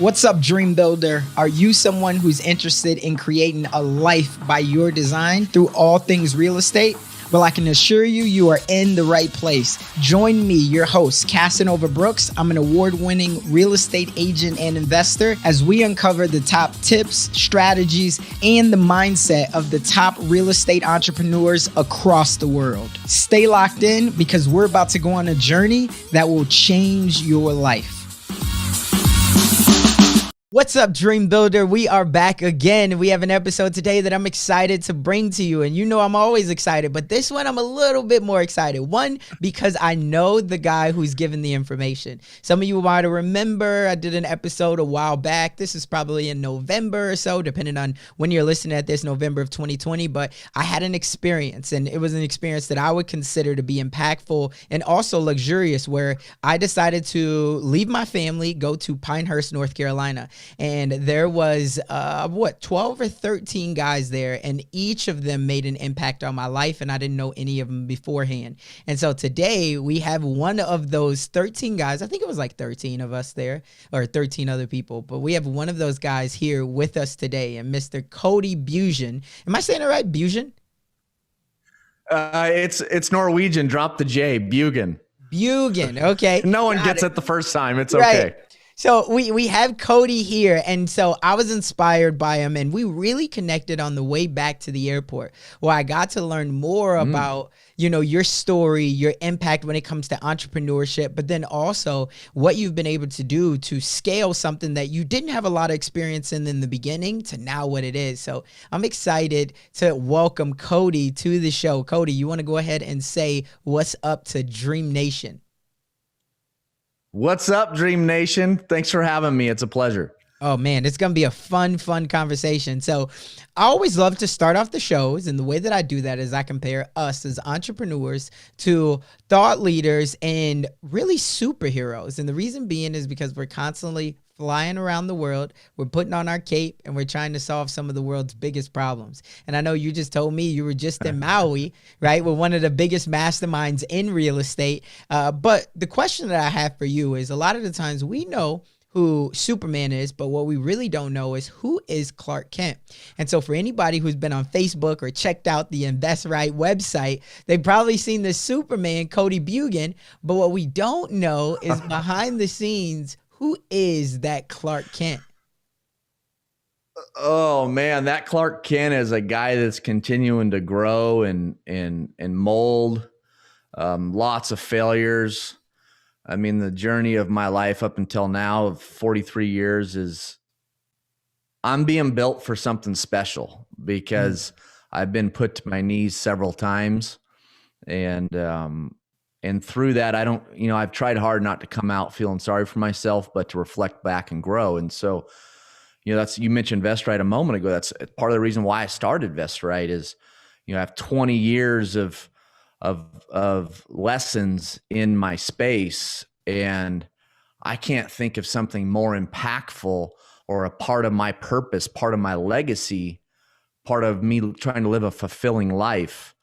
What's up, Dream Builder? Are you someone who's interested in creating a life by your design through all things real estate? Well, I can assure you, you are in the right place. Join me, your host, Casanova Brooks. I'm an award-winning real estate agent and investor as we uncover the top tips, strategies, and the mindset of the top real estate entrepreneurs across the world. Stay locked in because we're about to go on a journey that will change your life. What's up, Dream Builder? We are back again. We have an episode today that I'm excited to bring to you. And you know I'm always excited, but this one I'm a little bit more excited. One, because I know the guy who's giving the information. Some of you might remember I did an episode a while back. This is probably in November or so, depending on when you're listening at this, November of 2020. But I had an experience, and it was an experience that I would consider to be impactful and also luxurious, where I decided to leave my family, go to Pinehurst, North Carolina. And there was, 12 or 13 guys there, and each of them made an impact on my life, and I didn't know any of them beforehand. And so today we have one of those 13 guys. I think it was like 13 of us there, or 13 other people, but we have one of those guys here with us today, and Mr. Cody Bjugan. Am I saying it right, Bjugan? It's Norwegian. Drop the J. Bjugan. Bjugan. Okay. No one gets it the first time. It's okay. Right. So we have Cody here, and so I was inspired by him, and we really connected on the way back to the airport, where I got to learn more about, your story, your impact when it comes to entrepreneurship, but then also what you've been able to do to scale something that you didn't have a lot of experience in the beginning to now what it is. So I'm excited to welcome Cody to the show. Cody, you want to go ahead and say what's up to Dream Nation? What's up, Dream Nation? Thanks for having me. It's a pleasure. Oh, man, it's going to be a fun conversation. So I always love to start off the shows, and the way that I do that is I compare us as entrepreneurs to thought leaders and really superheroes. And the reason being is because we're constantly flying around the world, we're putting on our cape, and we're trying to solve some of the world's biggest problems. And I know you just told me you were just in Maui, right? We're one of the biggest masterminds in real estate. But the question that I have for you is, a lot of the times we know who Superman is, but what we really don't know is who is Clark Kent. And so for anybody who's been on Facebook or checked out the Invest Right website, they've probably seen the Superman, Cody Bjugan, but what we don't know is behind the scenes, who is that Clark Kent? Oh man, that Clark Kent is a guy that's continuing to grow and mold. Lots of failures. I mean, the journey of my life up until now of 43 years is I'm being built for something special because I've been put to my knees several times. And through that, I've tried hard not to come out feeling sorry for myself, but to reflect back and grow. And so, you mentioned Invest Right a moment ago. That's part of the reason why I started Invest Right is, I have 20 years of lessons in my space, and I can't think of something more impactful or a part of my purpose, part of my legacy, part of me trying to live a fulfilling life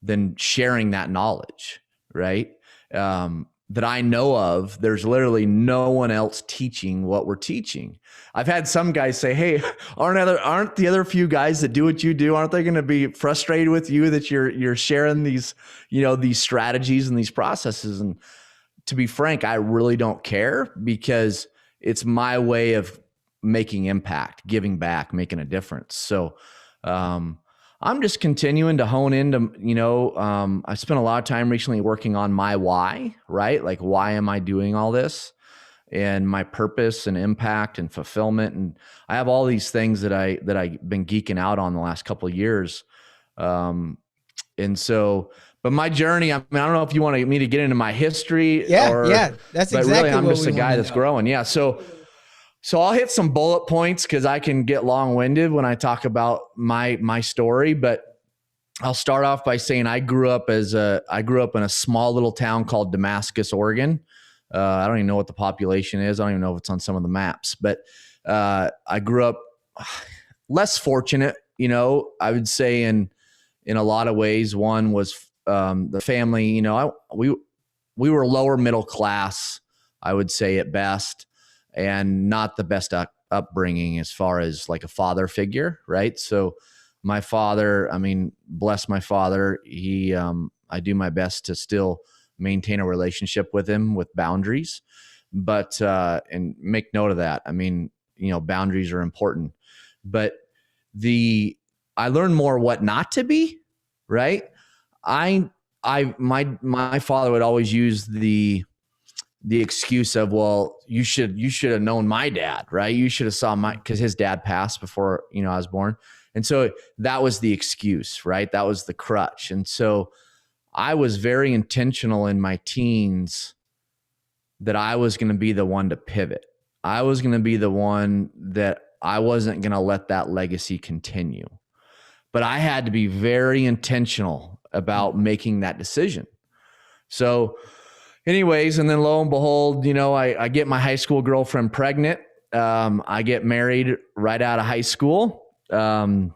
than sharing that knowledge. Right? That I know of. There's literally no one else teaching what we're teaching. I've had some guys say, hey, aren't the other few guys that do what you do, aren't they going to be frustrated with you that you're sharing these, these strategies and these processes? And to be frank, I really don't care because it's my way of making impact, giving back, making a difference. So, I'm just continuing to hone into, I spent a lot of time recently working on my why, right? Like, why am I doing all this? And my purpose and impact and fulfillment. And I have all these things that I've been geeking out on the last couple of years. And so, but my journey, I don't know if you want me to get into my history. Yeah, that's exactly really, I'm what just a guy that's growing. Yeah. So I'll hit some bullet points because I can get long-winded when I talk about my story, but I'll start off by saying I grew up in a small little town called Damascus, Oregon. I don't even know what the population is. I don't even know if it's on some of the maps, but I grew up less fortunate, I would say in a lot of ways. One was the family, we were lower middle class, I would say at best. and not the best upbringing as far as like a father figure, right? So my father, I mean, bless my father, he I do my best to still maintain a relationship with him with boundaries, but and make note of that. I mean, you know, boundaries are important, but I learned more what not to be, right? My father would always use the excuse of, well, you should have known my dad, right? You should have saw because his dad passed before, you know, I was born. And so that was the excuse, right? That was the crutch. And so I was very intentional in my teens that I was going to be the one to pivot. I was going to be the one that I wasn't going to let that legacy continue. But I had to be very intentional about making that decision. So anyways, and then lo and behold, you know, I get my high school girlfriend pregnant. I get married right out of high school. I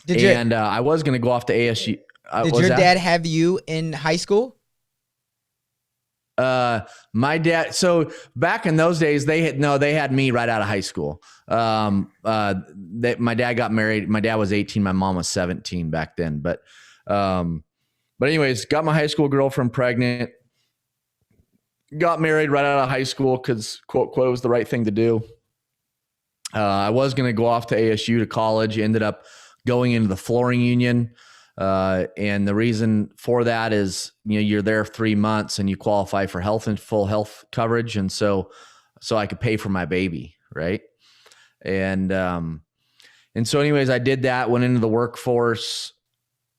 was going to go off to ASU. Did your dad have you in high school? My dad, so back in those days, they had me right out of high school. My dad got married. My dad was 18. My mom was 17 back then. But anyways, got my high school girlfriend pregnant, got married right out of high school because quote, it was the right thing to do. I was going to go off to ASU to college, ended up going into the flooring union. And the reason for that is, you know, you're there 3 months and you qualify for health and full health coverage. And so I could pay for my baby. Right. And so anyways, I did that, went into the workforce,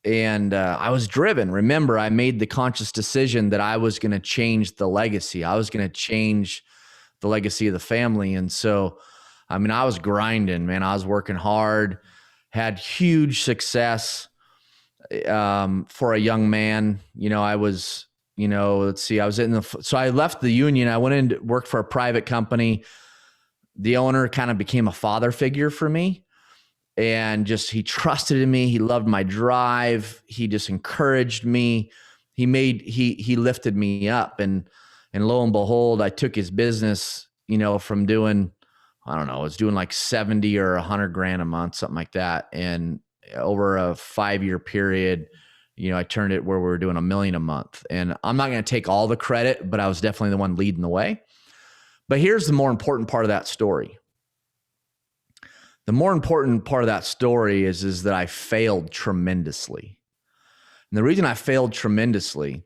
and I was driven. Remember, I made the conscious decision that I was going to change the legacy. I was going to change the legacy of the family. And so, I mean, I was grinding, man. I was working hard, had huge success. For a young man, you know, I was, you know, so I left the union. I went in to work for a private company. The owner kind of became a father figure for me, and he trusted in me. He loved my drive. He just encouraged me. He lifted me up, and lo and behold, I took his business, you know, from doing, I don't know, I was doing like 70 or 100 grand a month, something like that. And over a 5-year period, you know, I turned it where we were doing $1 million a month. And I'm not going to take all the credit, but I was definitely the one leading the way. But here's the more important part of that story. The more important part of that story is that I failed tremendously. And the reason I failed tremendously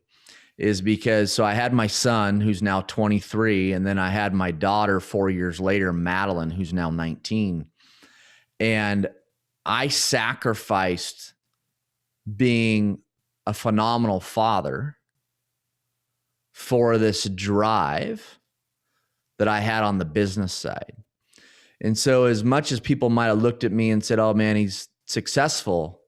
is because, so I had my son, who's now 23, and then I had my daughter 4 years later, Madeline, who's now 19. And I sacrificed being a phenomenal father for this drive that I had on the business side. And so as much as people might have looked at me and said, oh man, he's successful,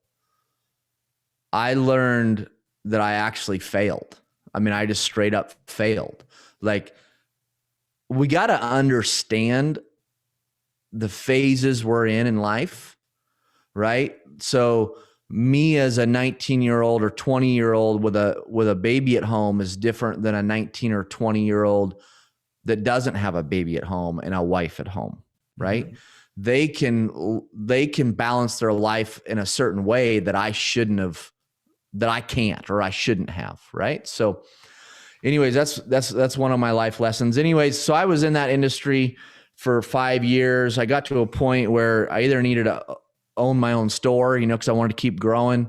I learned that I actually failed. I mean, I just straight up failed. Like, we got to understand the phases we're in life. Right. So me as a 19-year-old or 20-year-old with a baby at home is different than a 19 or 20-year-old that doesn't have a baby at home and a wife at home. Right. Mm-hmm. They can balance their life in a certain way that I can't, or I shouldn't have. Right. So anyways, that's one of my life lessons. Anyways, so I was in that industry for 5 years. I got to a point where I either needed to own my own store, you know, because I wanted to keep growing,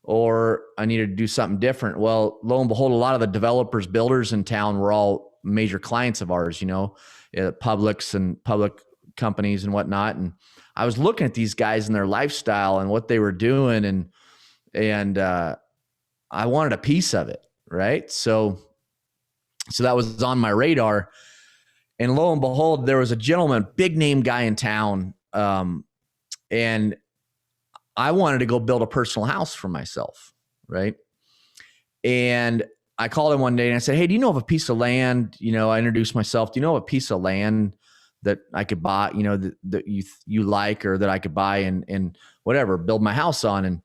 or I needed to do something different. Well, lo and behold, a lot of the developers, builders in town were all major clients of ours, you know, Publix and public companies and whatnot. And I was looking at these guys and their lifestyle and what they were doing, and I wanted a piece of it, right? So that was on my radar. And lo and behold, there was a gentleman, big name guy in town, and I wanted to go build a personal house for myself, right? And I called him one day and I said, hey, do you know of a piece of land? You know, I introduced myself. Do you know of a piece of land that I could buy, you know, that you like, or that I could buy and whatever, build my house on? And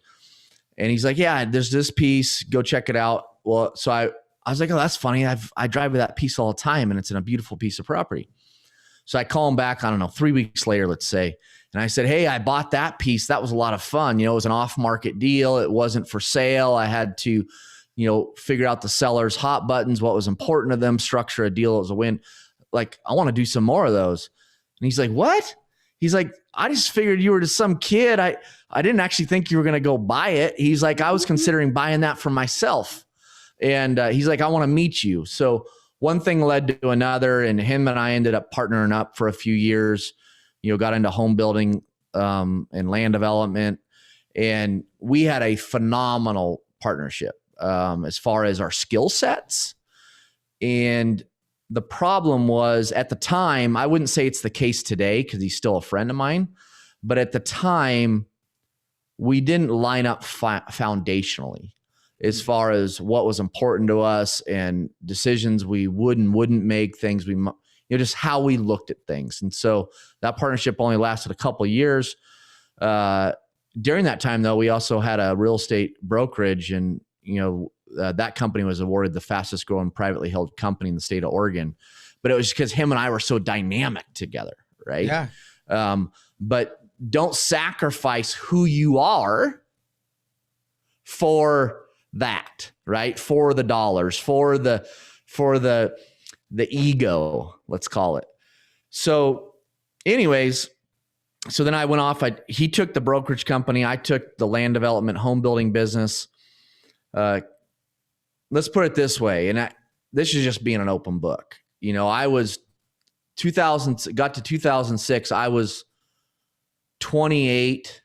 he's like, yeah, there's this piece, go check it out. Well, so I was like, oh, that's funny. I drive by that piece all the time, and it's in a beautiful piece of property. So I call him back, I don't know, 3 weeks later, let's say. And I said, hey, I bought that piece. That was a lot of fun. It was an off-market deal. It wasn't for sale. I had to, figure out the seller's hot buttons, what was important to them, structure a deal. It was a win. Like, I want to do some more of those. And he's like, what? He's like, I just figured you were just some kid. I didn't actually think you were going to go buy it. He's like, I was considering buying that for myself. And he's like, I want to meet you. So one thing led to another, and him and I ended up partnering up for a few years, got into home building and land development. And we had a phenomenal partnership as far as our skill sets. And the problem was, at the time, I wouldn't say it's the case today because he's still a friend of mine, but at the time, we didn't line up foundationally as far as what was important to us and decisions we would and wouldn't make, things we, just how we looked at things. And so that partnership only lasted a couple of years. During that time, though, we also had a real estate brokerage, and that company was awarded the fastest growing privately held company in the state of Oregon. But it was because him and I were so dynamic together, right? Yeah. But don't sacrifice who you are for that, right? For the dollars, for the ego, let's call it. So anyways, so then I went off. He took the brokerage company. I took the land development home building business. Let's put it this way. And this is just being an open book. I was got to 2006. I was 28,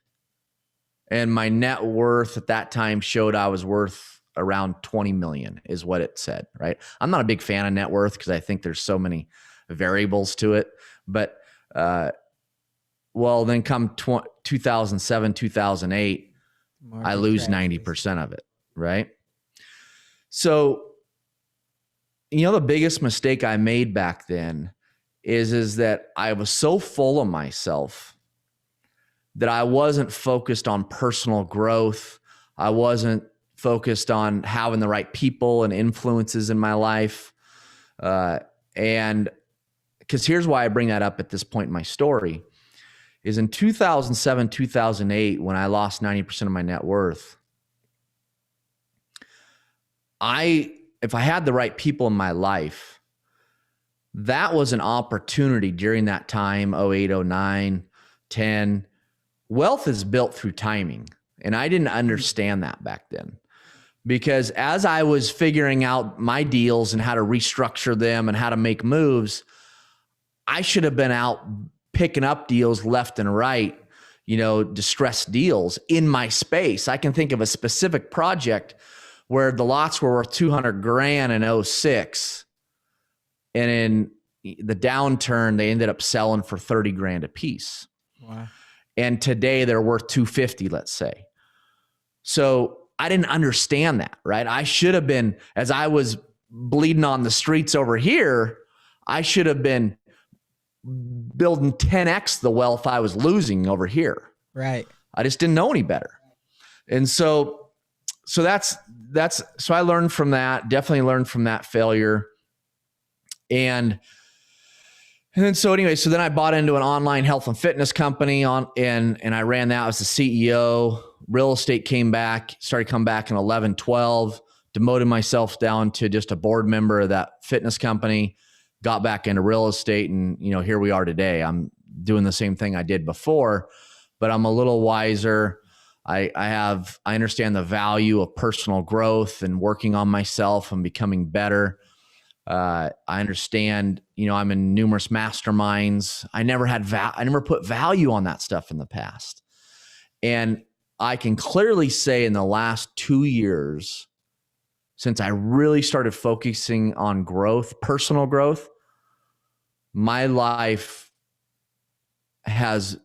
and my net worth at that time showed I was worth around 20 million is what it said, right? I'm not a big fan of net worth because I think there's so many variables to it. But, then come 2007, 2008, I lose 90% of it, right? So, the biggest mistake I made back then is that I was so full of myself that I wasn't focused on personal growth. I wasn't focused on having the right people and influences in my life. And because here's why I bring that up at this point in my story is in 2007, 2008, when I lost 90% of my net worth, if I had the right people in my life, that was an opportunity during that time, 08, 09, 10. Wealth is built through timing. And I didn't understand that back then, because as I was figuring out my deals and how to restructure them and how to make moves, I should have been out picking up deals left and right, distressed deals in my space. I can think of a specific project where the lots were worth $200,000 in 06. And in the downturn, they ended up selling for $30,000 a piece. Wow. And today they're worth $250,000, let's say. So I didn't understand that, right? I should have been, as I was bleeding on the streets over here, I should have been building 10x the wealth I was losing over here. Right. I just didn't know any better. And so I learned from that, definitely learned from that failure. And then so then I bought into an online health and fitness company and I ran that as the CEO. Real estate started coming back in 11, 12, demoted myself down to just a board member of that fitness company, got back into real estate, and here we are today. I'm doing the same thing I did before, but I'm a little wiser. I understand the value of personal growth and working on myself and becoming better. I understand, I'm in numerous masterminds. I never put value on that stuff in the past. And I can clearly say in the last 2 years, since I really started focusing on growth, personal growth, my life has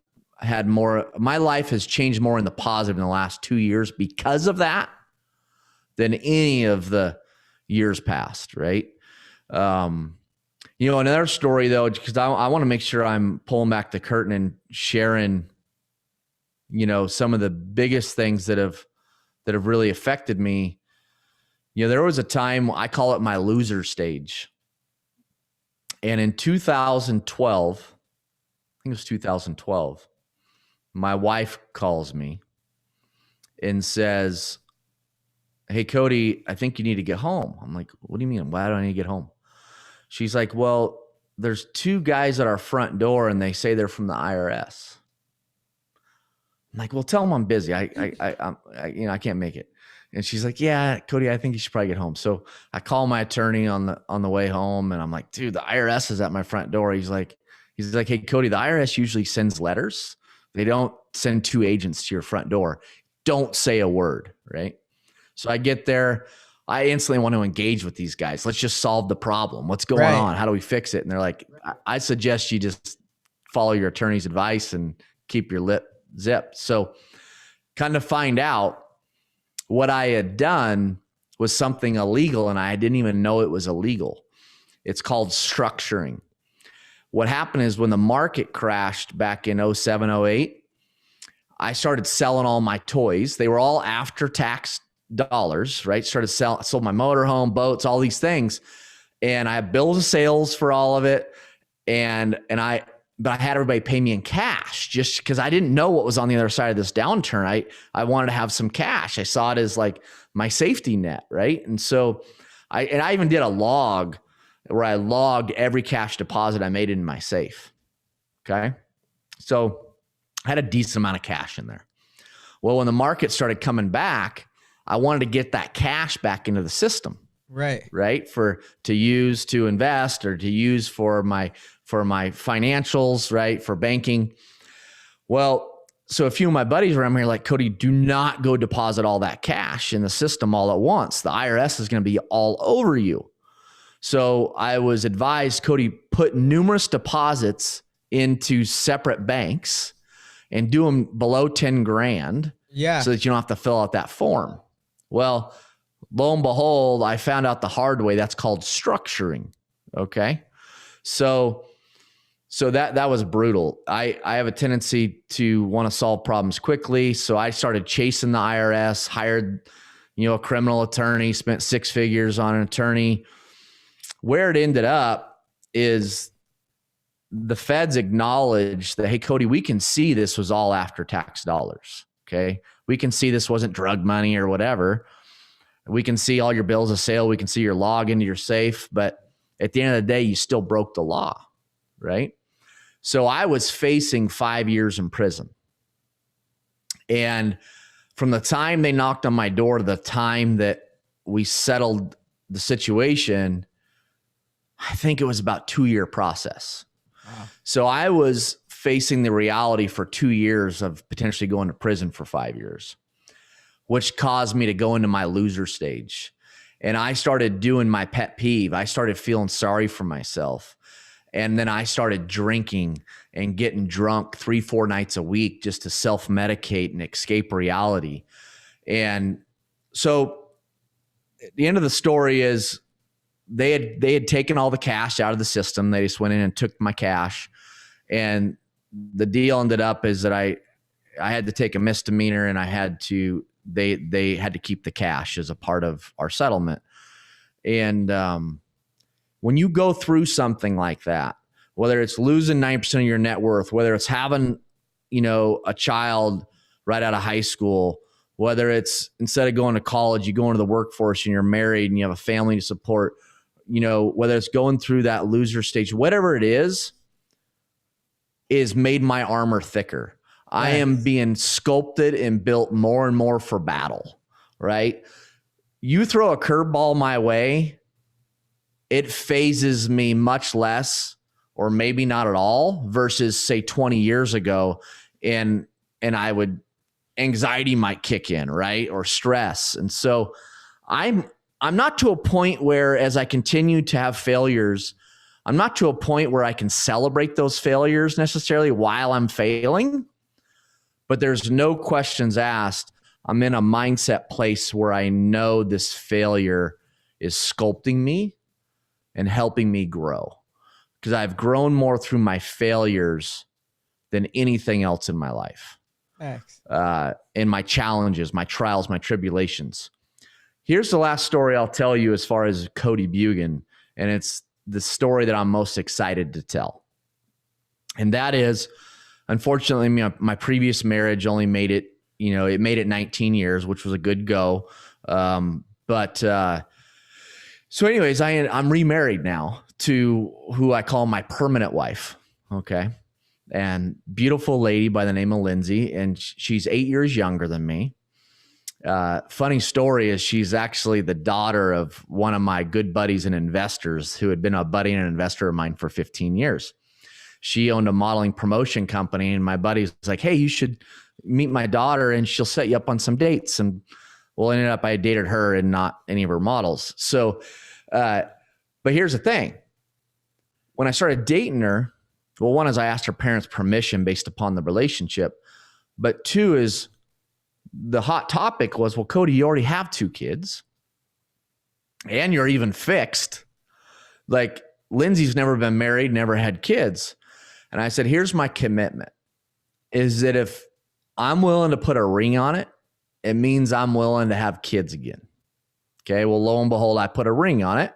changed more in the positive in the last 2 years because of that than any of the years past, right? Another story though, because I want to make sure I'm pulling back the curtain and sharing, some of the biggest things that have really affected me. There was a time, I call it my loser stage. And in 2012, I think it was 2012, my wife calls me and says, "Hey, Cody, I think you need to get home." I'm like, "What do you mean? Why do I need to get home?" She's like, "Well, there's two guys at our front door and they say they're from the IRS." I'm like, "Well, tell them I'm busy. I can't make it." And she's like, "Yeah, Cody, I think you should probably get home." So I call my attorney on the way home, and I'm like, "Dude, the IRS is at my front door." He's like, "Hey, Cody, the IRS usually sends letters. They don't send two agents to your front door. Don't say a word," right? So I get there. I instantly want to engage with these guys. Let's just solve the problem. What's going on? How do we fix it? And they're like, "I suggest you just follow your attorney's advice and keep your lip zipped." So kind of find out what I had done was something illegal, and I didn't even know it was illegal. It's called structuring. What happened is when the market crashed back in 07, 08, I started selling all my toys. They were all after tax dollars, right? Sold my motorhome, boats, all these things. And I had bills of sales for all of it. But I had everybody pay me in cash just because I didn't know what was on the other side of this downturn. I wanted to have some cash. I saw it as like my safety net, right? And so I even did a log where I logged every cash deposit I made in my safe. Okay. So I had a decent amount of cash in there. Well, when the market started coming back, I wanted to get that cash back into the system. Right. To use to invest or to use for my financials, right? For banking. Well, so a few of my buddies around here like, "Cody, do not go deposit all that cash in the system all at once. The IRS is going to be all over you." So I was advised, "Cody, put numerous deposits into separate banks and do them below 10 grand. Yeah. So that you don't have to fill out that form." Well, lo and behold, I found out the hard way. That's called structuring. Okay. So that was brutal. I have a tendency to want to solve problems quickly. So I started chasing the IRS, hired, a criminal attorney, spent 6 figures on an attorney. Where it ended up is the feds acknowledged that, "Hey, Cody, we can see this was all after tax dollars. Okay. We can see this wasn't drug money or whatever. We can see all your bills of sale. We can see your log into your safe. But at the end of the day, you still broke the law." Right. So I was facing 5 years in prison. And from the time they knocked on my door to the time that we settled the situation, I think it was about 2-year process. Wow. So I was facing the reality for 2 years of potentially going to prison for 5 years, which caused me to go into my loser stage. And I started doing my pet peeve. I started feeling sorry for myself. And then I started drinking and getting drunk 3-4 nights a week just to self-medicate and escape reality. And so the end of the story is they had taken all the cash out of the system. They just went in and took my cash. And the deal ended up is that I had to take a misdemeanor, and they had to keep the cash as a part of our settlement. And when you go through something like that, whether it's losing 9% of your net worth, whether it's having, a child right out of high school, whether it's instead of going to college, you go into the workforce and you're married and you have a family to support, whether it's going through that loser stage, whatever it is made my armor thicker. Right. I am being sculpted and built more and more for battle, right? You throw a curveball my way, it phases me much less or maybe not at all versus say 20 years ago. And anxiety might kick in, right? Or stress. And so I'm not to a point where as I continue to have failures, I'm not to a point where I can celebrate those failures necessarily while I'm failing, but there's no questions asked. I'm in a mindset place where I know this failure is sculpting me and helping me grow, because I've grown more through my failures than anything else in my life. In my challenges, my trials, my tribulations. Here's the last story I'll tell you as far as Cody Bjugan, and it's the story that I'm most excited to tell. And that is, unfortunately, my previous marriage only made it, it made it 19 years, which was a good go. So anyways, I'm remarried now to who I call my permanent wife. Okay. And beautiful lady by the name of Lindsay. And she's 8 years younger than me. Funny story is she's actually the daughter of one of my good buddies and investors who had been a buddy and an investor of mine for 15 years. She owned a modeling promotion company, and my buddy was like, hey, you should meet my daughter and she'll set you up on some dates. And well, ended up I dated her and not any of her models. So, but here's the thing. When I started dating her, well, one is I asked her parents' permission based upon the relationship. But two is the hot topic was, well, Cody, you already have 2 kids and you're even fixed. Like Lindsay's never been married, never had kids. And I said, here's my commitment is that if I'm willing to put a ring on it, it means I'm willing to have kids again. Okay. Well, lo and behold, I put a ring on it.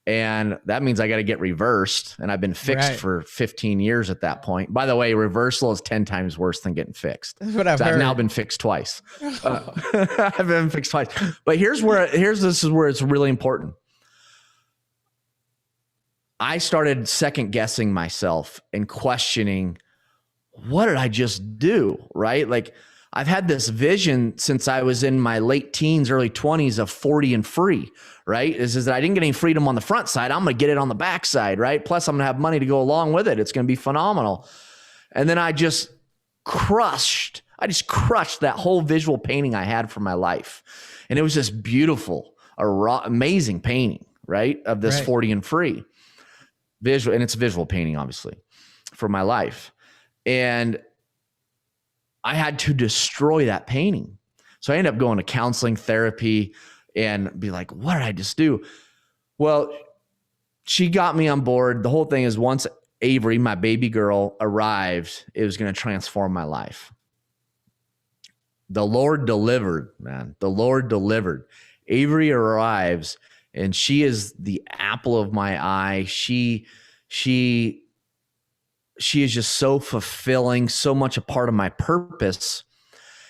And that means I got to get reversed. And I've been fixed for 15 years at that point. By the way, reversal is 10 times worse than getting fixed. That's what I've heard. I've now been fixed twice. I've been fixed twice. But this is where it's really important. I started second guessing myself and questioning, what did I just do? Right? Like I've had this vision since I was in my late teens, early 20s of 40 and free, right? Is that I didn't get any freedom on the front side. I'm going to get it on the back side, right? Plus I'm going to have money to go along with it. It's going to be phenomenal. And then I just crushed that whole visual painting I had for my life. And it was this beautiful, amazing painting, right? Of this 40 and free visual. And it's a visual painting, obviously, for my life. And I had to destroy that painting. So I ended up going to counseling, therapy, and be like, what did I just do? Well, she got me on board. The whole thing is once Avery, my baby girl, arrived, it was going to transform my life. The Lord delivered, man. The Lord delivered. Avery arrives, and she is the apple of my eye. She is just so fulfilling, so much a part of my purpose.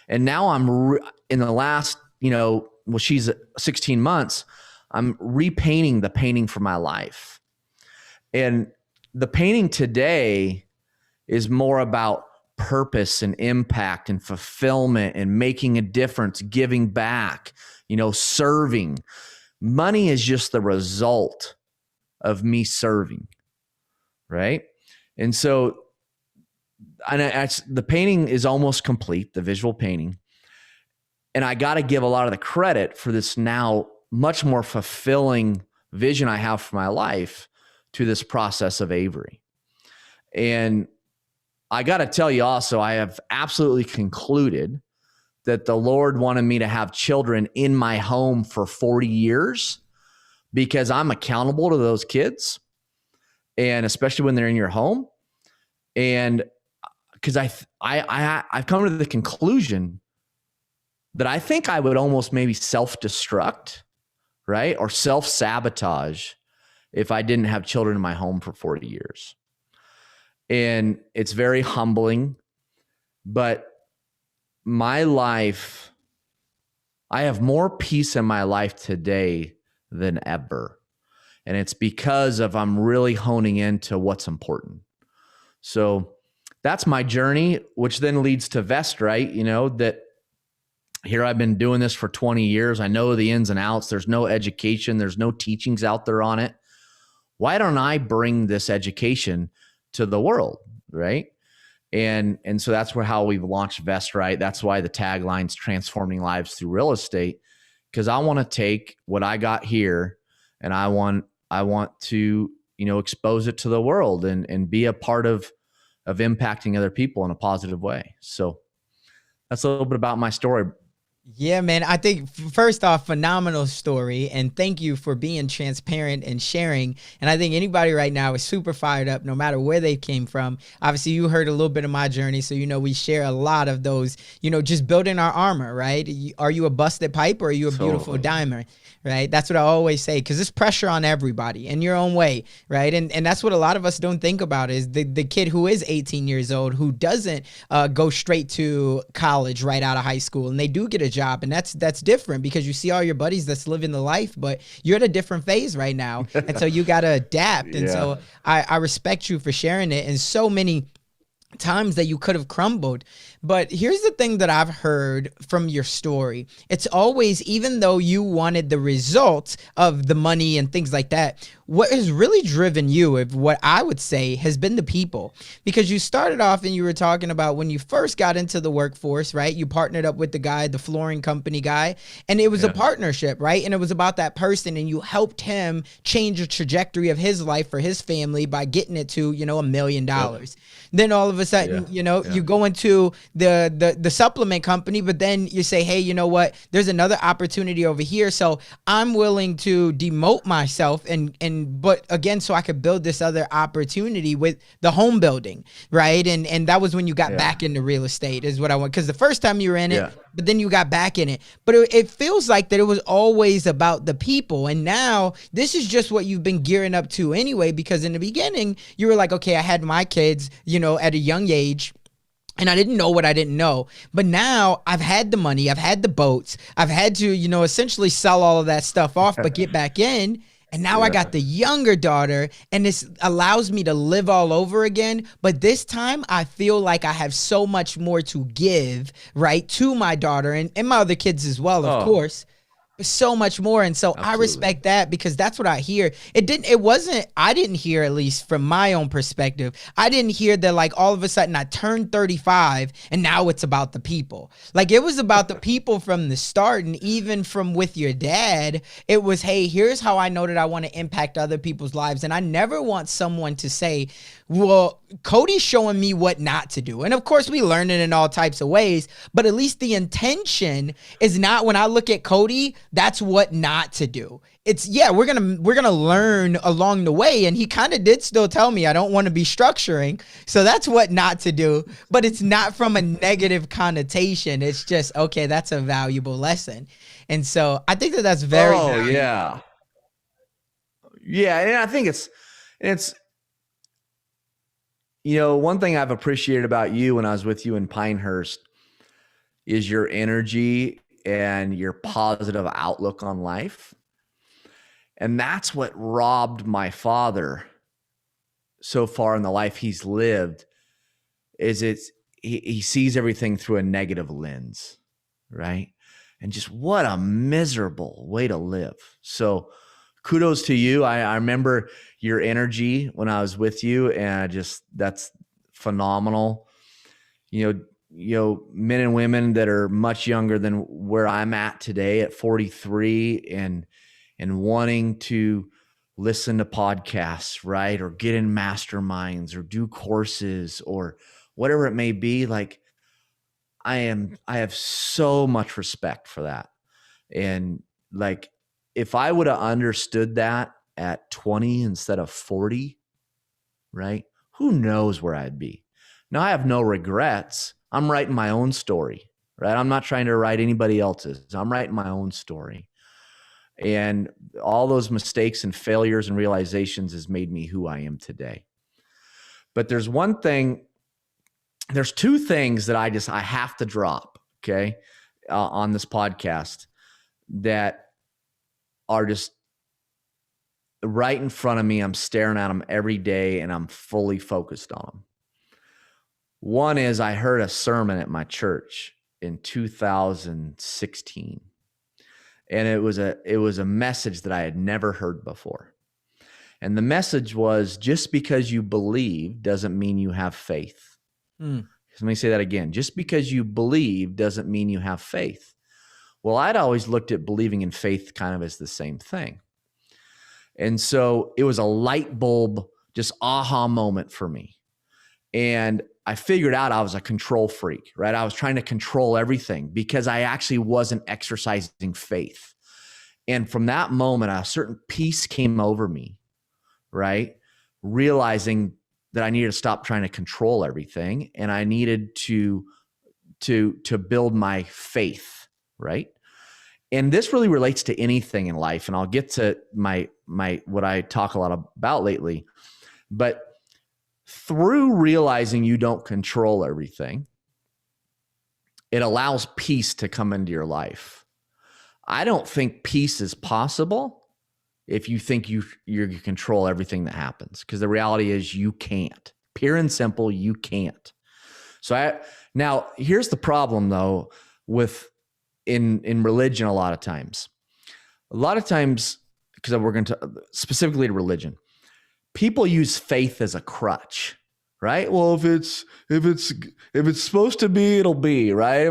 And now I'm in the last, she's 16 months, I'm repainting the painting for my life. And the painting today is more about purpose and impact and fulfillment and making a difference, giving back, serving. Money is just the result of me serving, right? And so the painting is almost complete, the visual painting. And I got to give a lot of the credit for this now much more fulfilling vision I have for my life to this process of Avery. And I got to tell you also, I have absolutely concluded that the Lord wanted me to have children in my home for 40 years because I'm accountable to those kids. And especially when they're in your home. And because I've come to the conclusion that I think I would almost maybe self-destruct, right? Or self-sabotage if I didn't have children in my home for 40 years. And it's very humbling, but my life, I have more peace in my life today than ever. And it's because of I'm really honing into what's important. So that's my journey, which then leads to Vest, right? That here I've been doing this for 20 years. I know the ins and outs. There's no education. There's no teachings out there on it. Why don't I bring this education to the world, right? And so that's how we've launched Vest, right? That's why the tagline's transforming lives through real estate, because I want to take what I got here and I want to, expose it to the world and be a part of impacting other people in a positive way. So that's a little bit about my story. Yeah, man. I think first off, phenomenal story. And thank you for being transparent and sharing. And I think anybody right now is super fired up, no matter where they came from. Obviously, you heard a little bit of my journey. So, we share a lot of those, just building our armor, right? Are you a busted pipe or are you a beautiful Totally. diamond? Right. That's what I always say, because it's pressure on everybody in your own way. Right. And that's what a lot of us don't think about is the kid who is 18 years old, who doesn't go straight to college right out of high school, and they do get a job. And that's different, because you see all your buddies that's living the life, but you're at a different phase right now. And so you got to adapt. And Yeah. so I respect you for sharing it. And so many times that you could have crumbled. But here's the thing that I've heard from your story. It's always, even though you wanted the results of the money and things like that, what has really driven you, if what I would say, has been the people. Because you started off and you were talking about when you first got into the workforce, right? You partnered up with the guy, the flooring company guy, and it was a Yeah. partnership, right? And it was about that person, and you helped him change the trajectory of his life for his family by getting it to, $1 million. Then all of a sudden, Yeah. you go into the supplement company, but then you say, hey, you know what? There's another opportunity over here. So I'm willing to demote myself but again, so I could build this other opportunity with the home building, right? And that was when you got Yeah. back into real estate, is what I want. Because the first time you were in it, Yeah. but then you got back in it. But it feels like that it was always about the people. And now this is just what you've been gearing up to anyway, because in the beginning, you were like, okay, I had my kids, at a young age, and I didn't know what I didn't know. But now I've had the money, I've had the boats, I've had to, essentially sell all of that stuff off, but get back in. And now I got the younger daughter, and this allows me to live all over again. But this time I feel like I have so much more to give, right, to my daughter and my other kids as well, of course. So much more. And so I respect that, because that's what I hear. I didn't hear, at least from my own perspective, I didn't hear that like all of a sudden I turned 35 and now it's about the people. Like, it was about the people from the start. And even from with your dad, it was, hey, here's how I know that I want to impact other people's lives. And I never want someone to say, well, Cody's showing me what not to do. And of course we learn it in all types of ways, but at least the intention is not, when I look at Cody, that's what not to do. It's, we're going to learn along the way. And he kind of did still tell me, I don't want to be structuring. So that's what not to do, but it's not from a negative connotation. It's just, okay, that's a valuable lesson. And so I think that that's very valuable. Yeah. Yeah. And I think it's, one thing I've appreciated about you when I was with you in Pinehurst is your energy and your positive outlook on life. And that's what robbed my father so far in the life he's lived, is he sees everything through a negative lens, right? And just what a miserable way to live. So kudos to you. I remember your energy when I was with you, and that's phenomenal. Men and women that are much younger than where I'm at today at 43 and wanting to listen to podcasts, right? Or get in masterminds or do courses or whatever it may be. Like, I have so much respect for that. And like, if I would have understood that at 20 instead of 40, right? Who knows where I'd be? Now, I have no regrets. I'm writing my own story, right? I'm not trying to write anybody else's. I'm writing my own story. And all those mistakes and failures and realizations has made me who I am today. But there's two things that I have to drop, okay, on this podcast that are just right in front of me. I'm staring at them every day and I'm fully focused on them. One is, I heard a sermon at my church in 2016. And it was a message that I had never heard before. And the message was, just because you believe doesn't mean you have faith. Let me say that again. Just because you believe doesn't mean you have faith. Well, I'd always looked at believing and faith kind of as the same thing. And so it was a light bulb, just aha moment for me. And I figured out I was a control freak, right? I was trying to control everything because I actually wasn't exercising faith. And from that moment, a certain peace came over me, right? Realizing that I needed to stop trying to control everything, and I needed to build my faith, right? And this really relates to anything in life, and I'll get to my what I talk a lot about lately. But through realizing you don't control everything, it allows peace to come into your life. I don't think peace is possible if you think you control everything that happens, because the reality is you can't. Pure and simple, you can't. So now here's the problem though with in religion a lot of times, because we're going to specifically to religion, people use faith as a crutch, right? Well, if it's supposed to be, it'll be, right?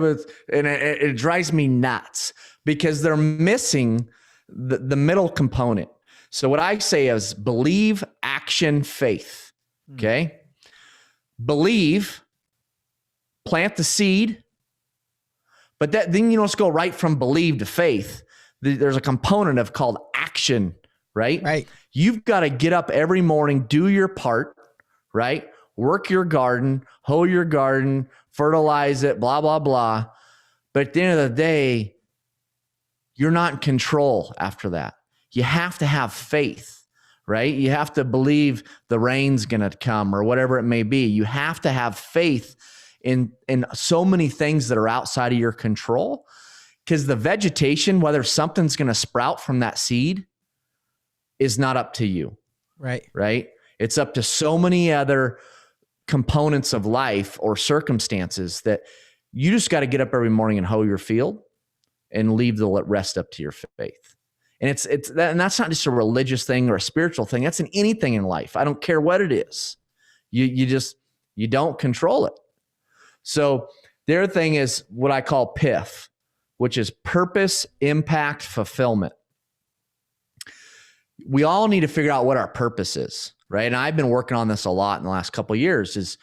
It drives me nuts because they're missing the middle component. So what I say is believe, action, faith. Okay. Believe, plant the seed, but then you don't go right from believe to faith. There's a component of called action, right? Right. You've got to get up every morning, do your part, right? Work your garden, hoe your garden, fertilize it, blah, blah, blah. But at the end of the day, you're not in control after that. You have to have faith, right? You have to believe the rain's going to come or whatever it may be. You have to have faith in so many things that are outside of your control, because the vegetation, whether something's going to sprout from that seed, is not up to you. Right. Right. It's up to so many other components of life or circumstances that you just got to get up every morning and hoe your field and leave the rest up to your faith. And and that's not just a religious thing or a spiritual thing. That's in anything in life. I don't care what it is. You don't control it. So the other thing is what I call PIF, which is purpose, impact, fulfillment. We all need to figure out what our purpose is, right? And I've been working on this a lot in the last couple of years is,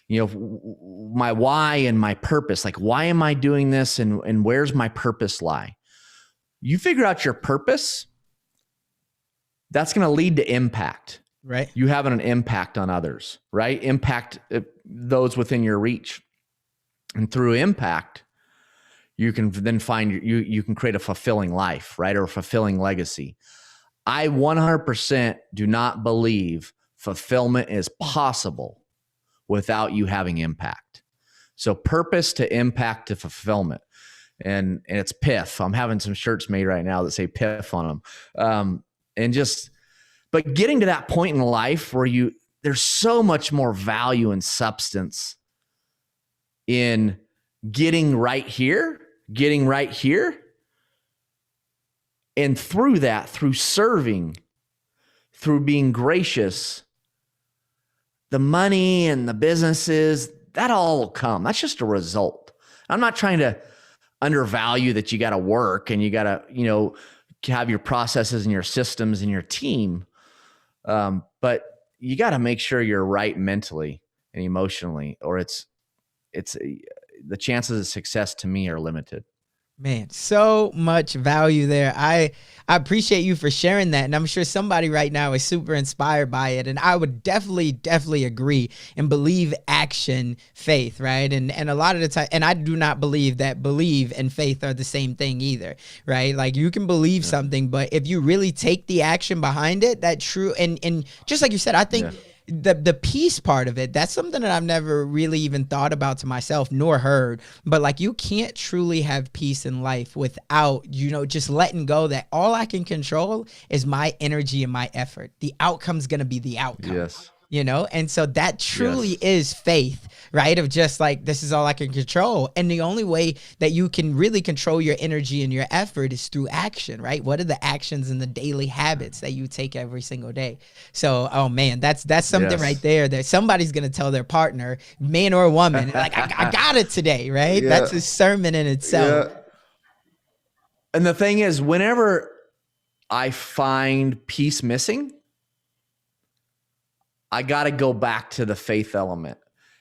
my why and my purpose. Like, why am I doing this and where's my purpose lie? You figure out your purpose, that's going to lead to impact. Right. You having an impact on others, right? Impact those within your reach. And through impact, you can then find you can create a fulfilling life, right? Or a fulfilling legacy. I 100% do not believe fulfillment is possible without you having impact. So purpose to impact to fulfillment. And it's PIF. I'm having some shirts made right now that say PIF on them. But getting to that point in life where there's so much more value and substance in getting right here. And through that, through serving, through being gracious, the money and the businesses, that all will come. That's just a result. I'm not trying to undervalue that you got to work and you got to, have your processes and your systems and your team. But you got to make sure you're right mentally and emotionally, or the chances of success to me are limited. Man, so much value there. I appreciate you for sharing that. And I'm sure somebody right now is super inspired by it. And I would definitely agree and believe action, faith, right? And a lot of the time, and I do not believe that believe and faith are the same thing either, right? Like you can believe something, but if you really take the action behind it, that true. And just like you said, I think the peace part of it, that's something that I've never really even thought about to myself nor heard, but like you can't truly have peace in life without, just letting go that all I can control is my energy and my effort. The outcome's going to be the outcome. Yes. And so that truly is faith, right? Of just like, this is all I can control. And the only way that you can really control your energy and your effort is through action, right? What are the actions and the daily habits that you take every single day? So, oh man, that's something right there that somebody's going to tell their partner, man or woman, like, I got it today, right? Yeah. That's a sermon in itself. Yeah. And the thing is, whenever I find peace missing, I got to go back to the faith element.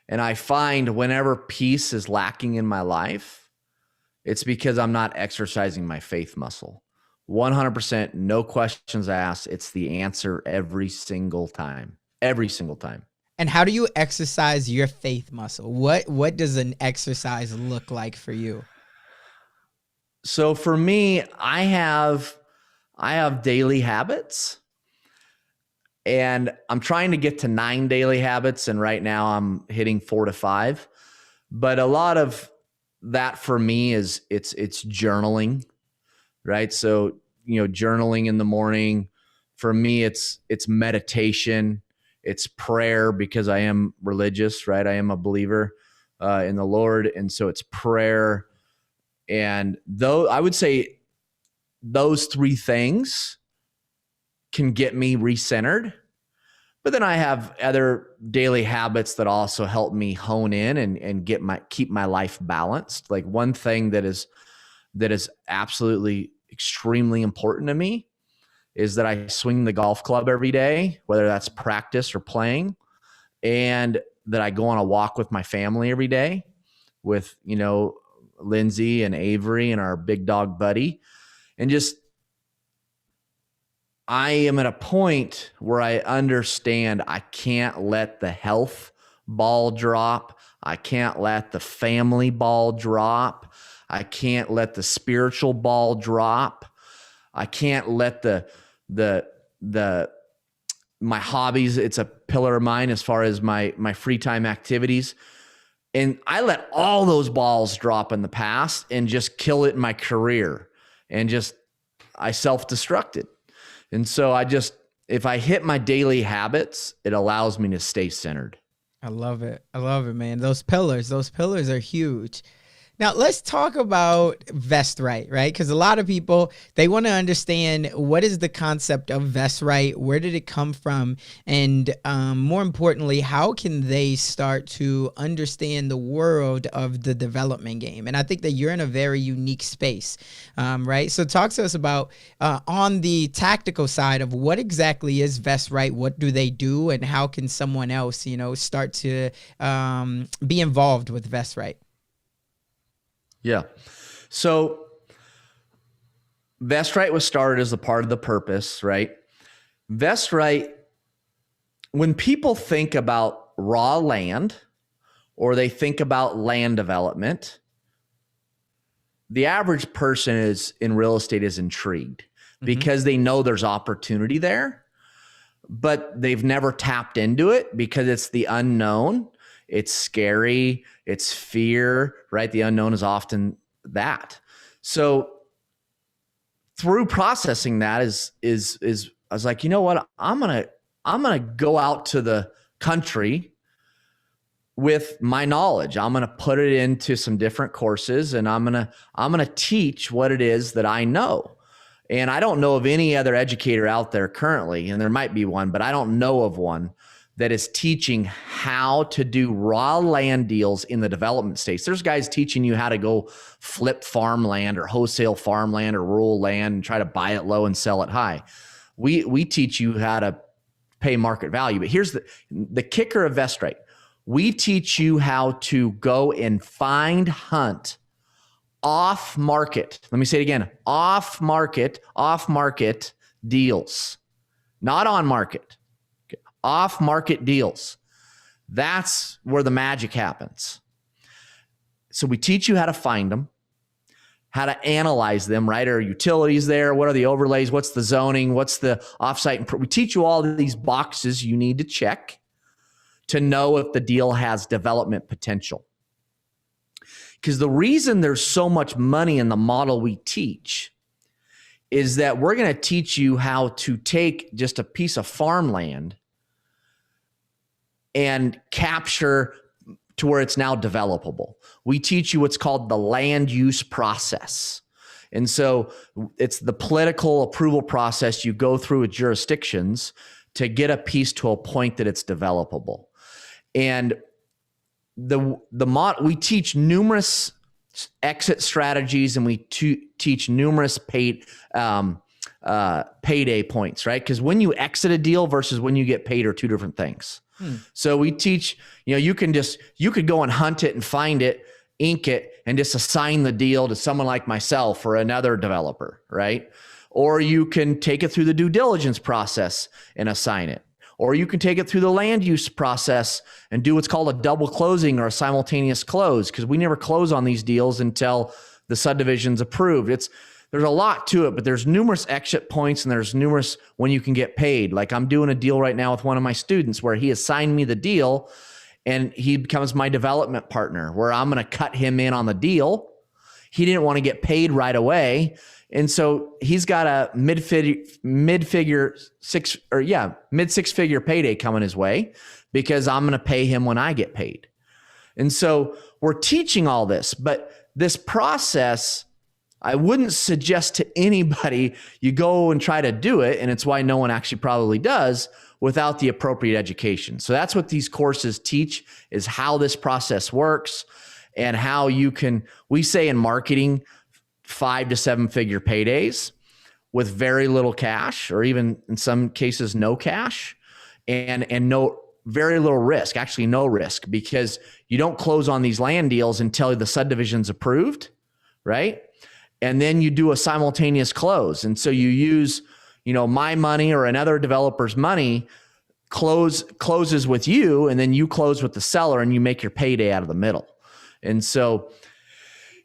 And I find whenever peace is lacking in my life, it's because I'm not exercising my faith muscle. 100%, no questions asked. It's the answer every single time. Every single time. And how do you exercise your faith muscle? What does an exercise look like for you? So for me, I have daily habits, and I'm trying to get to 9 daily habits. And right now I'm hitting 4 to 5, but a lot of that for me is it's journaling, right? So, journaling in the morning for me, it's meditation, it's prayer, because I am religious, right? I am a believer in the Lord. And so it's prayer. And though I would say those 3 things can get me recentered, but then I have other daily habits that also help me hone in and keep my life balanced. Like one thing that is absolutely extremely important to me is that I swing the golf club every day, whether that's practice or playing, and that I go on a walk with my family every day with, Lindsay and Avery and our big dog Buddy. And just, I am at a point where I understand I can't let the health ball drop. I can't let the family ball drop. I can't let the spiritual ball drop. I can't let my hobbies, it's a pillar of mine as far as my free time activities. And I let all those balls drop in the past and just kill it in my career. And I self-destructed. And so if I hit my daily habits, it allows me to stay centered. I love it. I love it, man. Those pillars are huge. Now let's talk about vest right? Because a lot of people, they want to understand, what is the concept of vest right? Where did it come from? And more importantly, how can they start to understand the world of the development game? And I think that you're in a very unique space, right? So talk to us about on the tactical side of what exactly is vest right? What do they do? And how can someone else, start to be involved with vest right? Yeah. So Vest Right was started as a part of the purpose, right? Vest Right, when people think about raw land or they think about land development, the average person in real estate is intrigued because they know there's opportunity there, but they've never tapped into it because it's the unknown. It's scary. It's fear, right? The unknown is often that. So through processing that is I was like, you know what? I'm gonna go out to the country with my knowledge. I'm gonna put it into some different courses, and I'm gonna teach what it is that I know. And I don't know of any other educator out there currently, and there might be one, but I don't know of one that is teaching how to do raw land deals in the development states. There's guys teaching you how to go flip farmland or wholesale farmland or rural land and try to buy it low and sell it high. We teach you how to pay market value. But here's the kicker of Vest Right. We teach you how to go and hunt off market. Let me say it again. Off market deals, not on market. Off-market deals. That's where the magic happens. So we teach you how to find them, how to analyze them, right? Are utilities there? What are the overlays? What's the zoning? What's the offsite? We teach you all of these boxes you need to check to know if the deal has development potential. Because the reason there's so much money in the model we teach is that we're going to teach you how to take just a piece of farmland and capture to where it's now developable. We teach you what's called the land use process. And so it's the political approval process you go through with jurisdictions to get a piece to a point that it's developable. And we teach numerous exit strategies, and we teach numerous payday points, right? Because when you exit a deal versus when you get paid are 2 different things. So we teach, you could go and hunt it and find it, ink it, and just assign the deal to someone like myself or another developer, right? Or you can take it through the due diligence process and assign it. Or you can take it through the land use process and do what's called a double closing or a simultaneous close, because we never close on these deals until the subdivision's approved. There's a lot to it, but there's numerous exit points and there's numerous when you can get paid. Like I'm doing a deal right now with one of my students where he assigned me the deal and he becomes my development partner, where I'm going to cut him in on the deal. He didn't want to get paid right away. And so he's got a mid six figure payday coming his way because I'm going to pay him when I get paid. And so we're teaching all this, but this process, I wouldn't suggest to anybody you go and try to do it. And it's why no one actually probably does without the appropriate education. So that's what these courses teach, is how this process works and how you can, we say in marketing, 5 to 7 figure paydays with very little cash, or even in some cases, no cash and very little risk, actually no risk, because you don't close on these land deals until the subdivision's approved, right? And then you do a simultaneous close. And so you use, my money or another developer's money, closes with you, and then you close with the seller and you make your payday out of the middle. And so,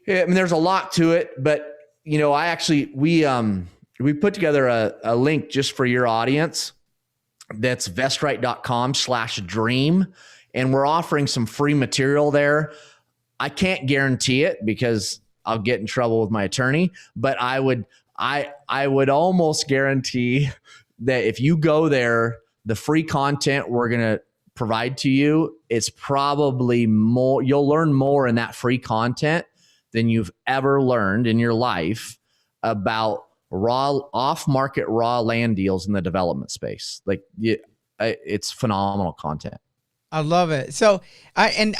there's a lot to it, but we put together a link just for your audience. That's vestrite.com/dream. And we're offering some free material there. I can't guarantee it because I'll get in trouble with my attorney, but I would almost guarantee that if you go there, the free content we're going to provide to you is probably more, you'll learn more in that free content than you've ever learned in your life about off-market raw land deals in the development space. It's phenomenal content. I love it. So I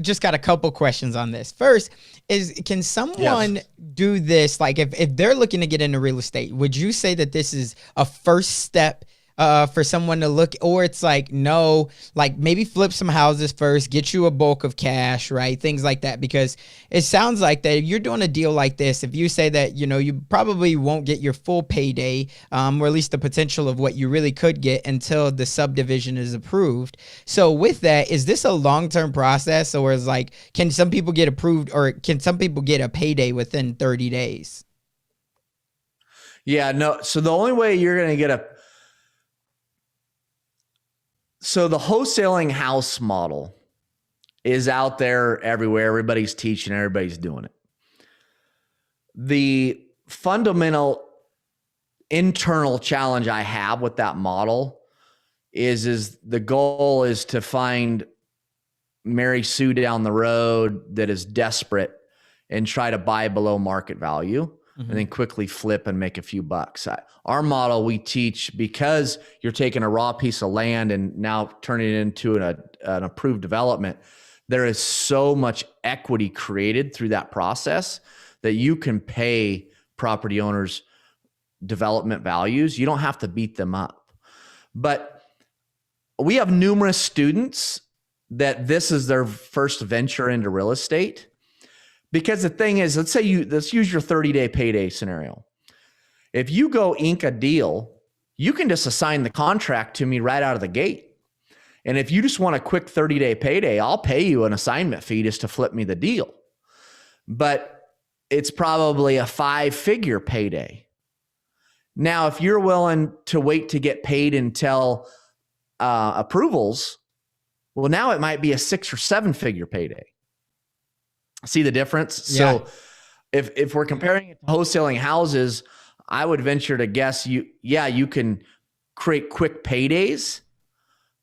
just got a couple questions on this. First is, can someone do this? Like if they're looking to get into real estate, would you say that this is a first step for someone to look, or it's like, no, like maybe flip some houses first, get you a bulk of cash, right? Things like that, because it sounds like that if you're doing a deal like this, if you say that, you probably won't get your full payday, or at least the potential of what you really could get until the subdivision is approved. So with that, is this a long-term process, or is like, can some people get approved, or can some people get a payday within 30 days? Yeah, no. So the only way you're going to get So the wholesaling house model is out there everywhere. Everybody's teaching, everybody's doing it. The fundamental internal challenge I have with that model is the goal is to find Mary Sue down the road that is desperate and try to buy below market value. And then quickly flip and make a few bucks. Our model, we teach, because you're taking a raw piece of land and now turning it into an approved development, there is so much equity created through that process that you can pay property owners development values. You don't have to beat them up. But we have numerous students that this is their first venture into real estate. Because the thing is, let's use your 30-day payday scenario. If you go ink a deal, you can just assign the contract to me right out of the gate. And if you just want a quick 30-day payday, I'll pay you an assignment fee just to flip me the deal. But it's probably a 5-figure payday. Now, if you're willing to wait to get paid until approvals, well, now it might be a 6 or 7-figure payday. See the difference? Yeah. So if we're comparing it to wholesaling houses, I would venture to guess you can create quick paydays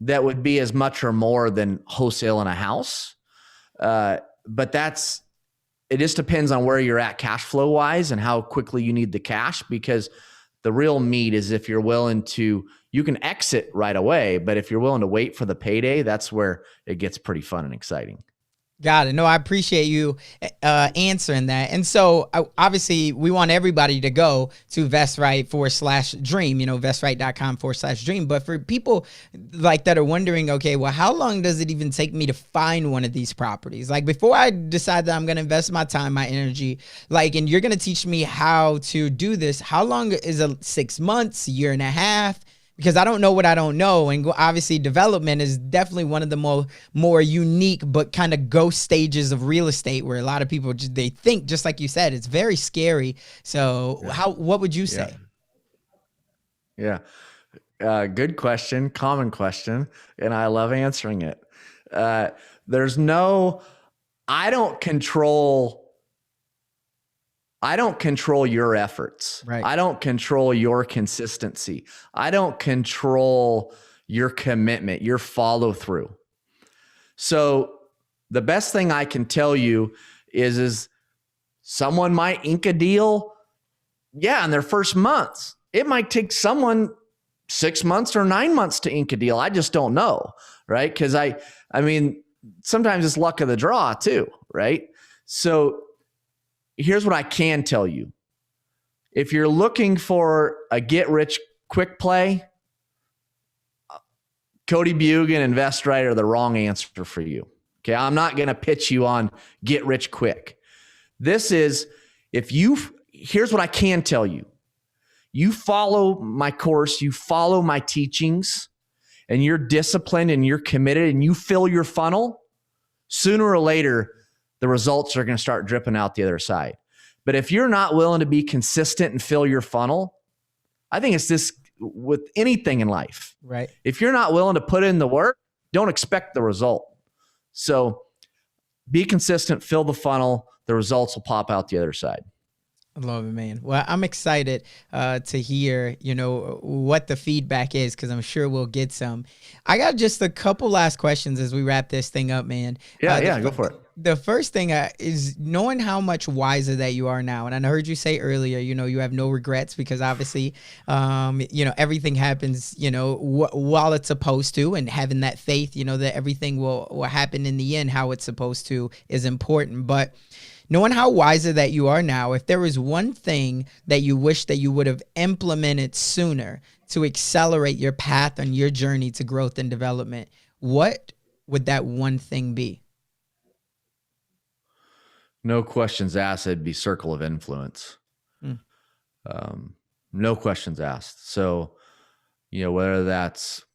that would be as much or more than wholesaling a house. But it just depends on where you're at cash flow wise and how quickly you need the cash, because the real meat is if you're willing to, you can exit right away, but if you're willing to wait for the payday, that's where it gets pretty fun and exciting. Got it. No, I appreciate you answering that. And so obviously we want everybody to go to vestright/dream, vestright.com/dream. But for people like that are wondering, okay, well, how long does it even take me to find one of these properties? Like before I decide that I'm going to invest my time, my energy, like, and you're going to teach me how to do this. How long is 6 months, a year and a half? Because I don't know what I don't know. And obviously development is definitely one of the more unique but kind of ghost stages of real estate, where a lot of people they think, just like you said, it's very scary. So what would you say? Yeah. Good question, common question, and I love answering it. I don't control your efforts. Right. I don't control your consistency. I don't control your commitment, your follow through. So the best thing I can tell you is someone might ink a deal, in their first months. It might take someone 6 months or 9 months to ink a deal. I just don't know, right? Because I mean, sometimes it's luck of the draw too, right? So here's what I can tell you. If you're looking for a get-rich-quick play, Cody Bjugan and VestRight are the wrong answer for you. Okay, I'm not going to pitch you on get-rich-quick. Here's what I can tell you. You follow my course, you follow my teachings, and you're disciplined and you're committed and you fill your funnel, sooner or later, the results are going to start dripping out the other side. But if you're not willing to be consistent and fill your funnel, I think it's this with anything in life. Right. If you're not willing to put in the work, don't expect the result. So be consistent, fill the funnel, the results will pop out the other side. I love it, man. Well, I'm excited to hear, what the feedback is, because I'm sure we'll get some. I got just a couple last questions as we wrap this thing up, man. Go for it. The first thing is knowing how much wiser that you are now. And I heard you say earlier, you have no regrets, because obviously, everything happens, while it's supposed to, and having that faith, that everything will happen in the end, how it's supposed to, is important. But knowing how wiser that you are now, if there was one thing that you wish that you would have implemented sooner to accelerate your path on your journey to growth and development, what would that one thing be? No questions asked, it'd be circle of influence. No questions asked. So, whether that's,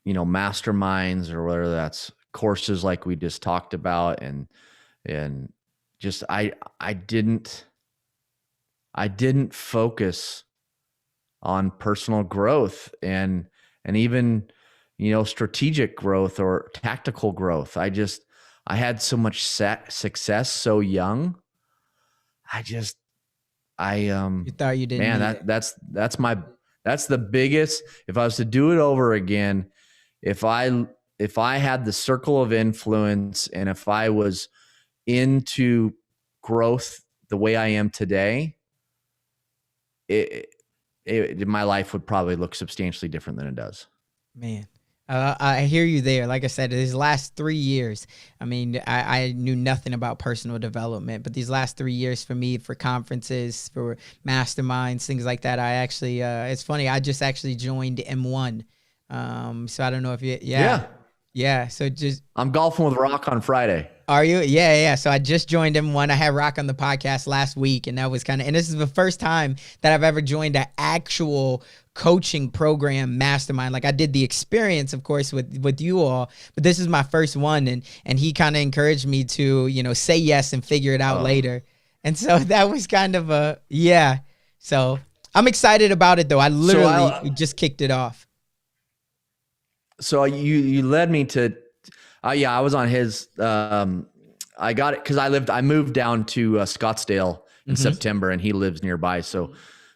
masterminds, or whether that's courses like we just talked about, and just, I didn't focus on personal growth and even, strategic growth or tactical growth. I had so much success so young. You thought you didn't. Man, that's the biggest. If I was to do it over again, if I had the circle of influence, and if I was into growth the way I am today, my life would probably look substantially different than it does. Man, I hear you there. Like I said, these last 3 years, I mean, I knew nothing about personal development, but these last 3 years for me, for conferences, for masterminds, things like that, I actually, it's funny, I just actually joined M1. So I don't know if you, yeah. So I'm golfing with Rock on Friday. Are you? Yeah. So I just joined M1. I had Rock on the podcast last week, and that was and this is the first time that I've ever joined an actual coaching program mastermind. Like, I did the experience, of course, with you all, but this is my first one, and he kind of encouraged me to, say yes and figure it out later. And so that was kind of So I'm excited about it, though. I literally just kicked it off. So you led me to, I was on his, I got it because I moved down to Scottsdale in September, and he lives nearby. So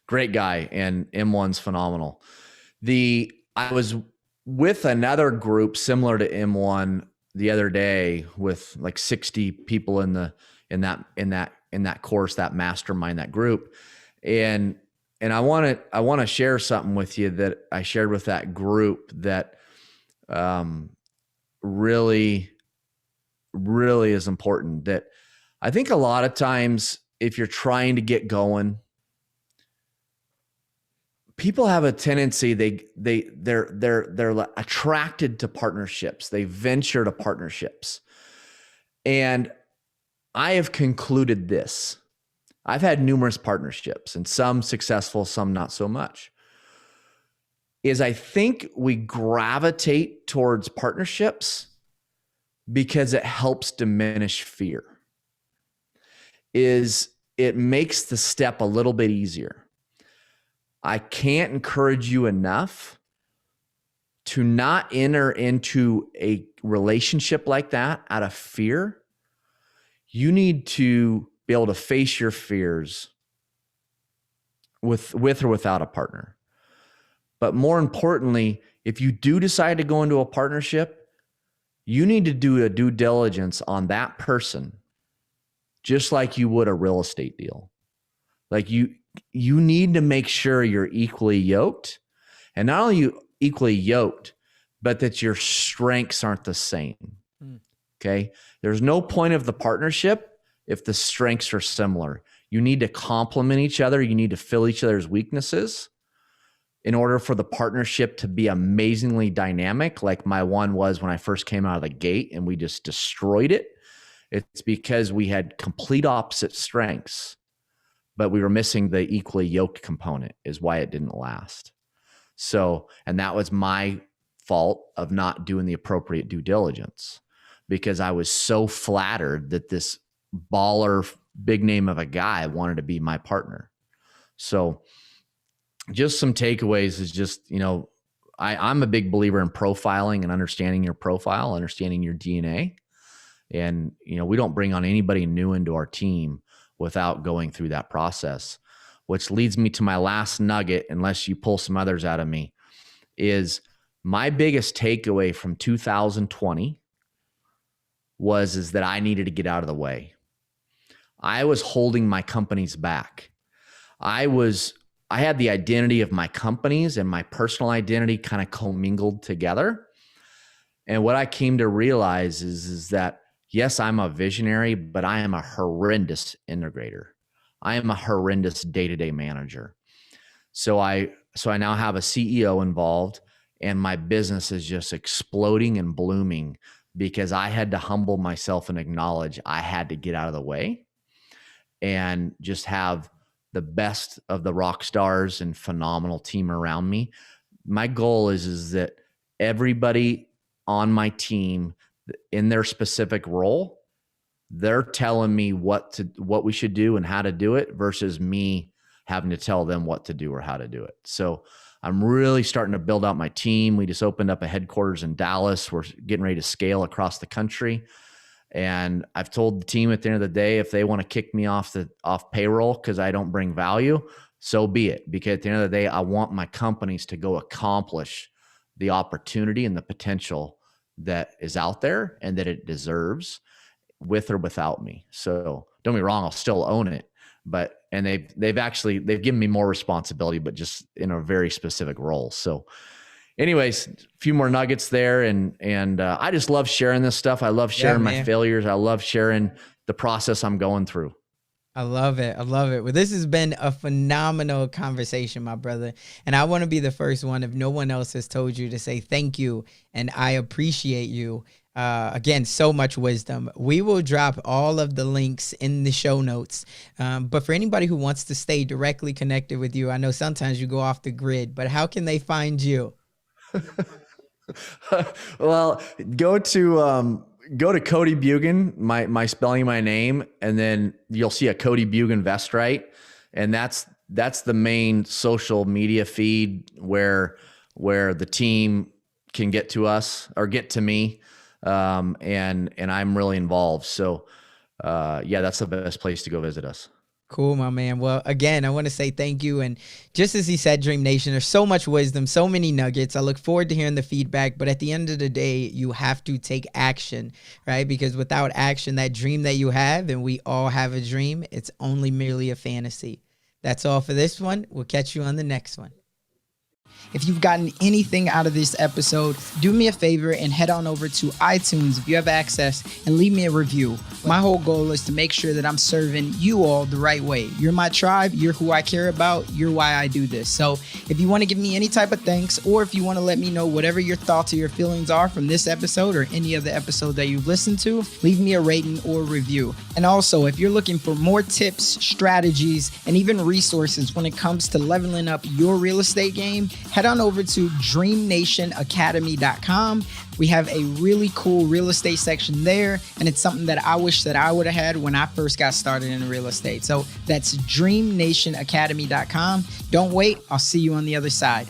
great guy, and M1's phenomenal. I was with another group similar to M1 the other day with like 60 people in that course, that mastermind, that group. And I want to share something with you that I shared with that group that really really is important. That I think a lot of times if you're trying to get going, people have a tendency, they're attracted to partnerships. They venture to partnerships. And I have concluded this. I've had numerous partnerships, and some successful, some not so much. Is I think we gravitate towards partnerships because it helps diminish fear. Is it makes the step a little bit easier. I can't encourage you enough to not enter into a relationship like that out of fear. You need to be able to face your fears with or without a partner. But more importantly, if you do decide to go into a partnership, you need to do a due diligence on that person, just like you would a real estate deal. Like you need to make sure you're equally yoked, and not only you equally yoked, but that your strengths aren't the same. Okay. There's no point of the partnership if the strengths are similar. You need to complement each other. You need to fill each other's weaknesses in order for the partnership to be amazingly dynamic, like my one was when I first came out of the gate and we just destroyed it. It's because we had complete opposite strengths, but we were missing the equally yoked component is why it didn't last. So, and that was my fault of not doing the appropriate due diligence, because I was so flattered that this baller big name of a guy wanted to be my partner. So just some takeaways is just, I'm a big believer in profiling and understanding your profile, understanding your DNA. And, we don't bring on anybody new into our team without going through that process, which leads me to my last nugget, unless you pull some others out of me, is my biggest takeaway from 2020 is that I needed to get out of the way. I was holding my companies back. I had the identity of my companies and my personal identity kind of commingled together. And what I came to realize is that, yes, I'm a visionary, but I am a horrendous integrator. I am a horrendous day-to-day manager. So I now have a CEO involved, and my business is just exploding and blooming because I had to humble myself and acknowledge I had to get out of the way and just have the best of the rock stars and phenomenal team around me. My goal is that everybody on my team in their specific role, they're telling me what we should do and how to do it versus me having to tell them what to do or how to do it. So I'm really starting to build out my team. We just opened up a headquarters in Dallas. We're getting ready to scale across the country. And I've told the team at the end of the day, if they want to kick me off payroll because I don't bring value, so be it. Because at the end of the day, I want my companies to go accomplish the opportunity and the potential that is out there and that it deserves, with or without me. So don't get me wrong, I'll still own it, and they've given me more responsibility, but just in a very specific role. So anyways, a few more nuggets there. And I just love sharing this stuff. I love sharing my failures. I love sharing the process I'm going through. I love it. I love it. Well, this has been a phenomenal conversation, my brother. And I want to be the first one, if no one else has told you, to say thank you. And I appreciate you. Again, so much wisdom. We will drop all of the links in the show notes. But for anybody who wants to stay directly connected with you, I know sometimes you go off the grid, but how can they find you? Well, go to Cody Bjugan, my spelling my name, and then you'll see a Cody Bjugan vest, right? And that's the main social media feed where the team can get to us or get to me. And I'm really involved. So, that's the best place to go visit us. Cool, my man. Well, again, I want to say thank you. And just as he said, Dream Nation, there's so much wisdom, so many nuggets. I look forward to hearing the feedback. But at the end of the day, you have to take action, right? Because without action, that dream that you have, and we all have a dream, it's only merely a fantasy. That's all for this one. We'll catch you on the next one. If you've gotten anything out of this episode, do me a favor and head on over to iTunes if you have access and leave me a review. My whole goal is to make sure that I'm serving you all the right way. You're my tribe. You're who I care about. You're why I do this. So if you want to give me any type of thanks, or if you want to let me know whatever your thoughts or your feelings are from this episode or any other episode that you've listened to, leave me a rating or review. And also, if you're looking for more tips, strategies, and even resources when it comes to leveling up your real estate game, head on over to DreamNationAcademy.com. We have a really cool real estate section there, and it's something that I wish that I would have had when I first got started in real estate. So that's DreamNationAcademy.com. Don't wait. I'll see you on the other side.